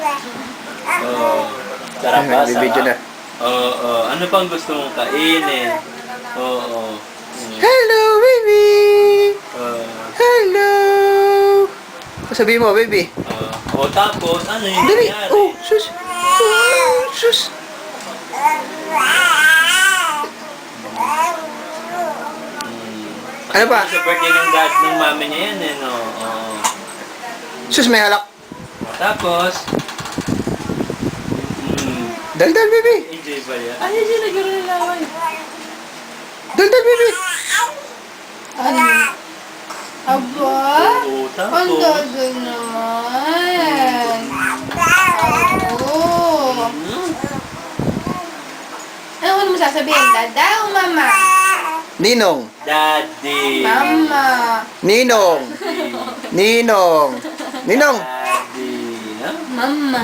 Oh, sarap ba? Bibidyo na. Sarap. Oo. Ano pang gusto mong kainin? Oo. Hello, baby! Uh, Hello! Sabihin mo, baby. tapos, ano yung Dali! nangyari? Oh, sus! Oh, sus! Ano pa? Sa birthday ng dad ng mami niya yan eh, no? Oo. Sus, may halak. Tapos, Daldal, baby! enjoy ba yan? Ay, enjoy na gano'n na laway. Daldal, baby! Ano? Aba? Oo, Ang tapos. gagal naman. Oo. Ano mo sasabihin? Dada o mama? Ninong! Daddy. Mama. Ninong! Ninong! Ninong! Daddy. Ha? Mama.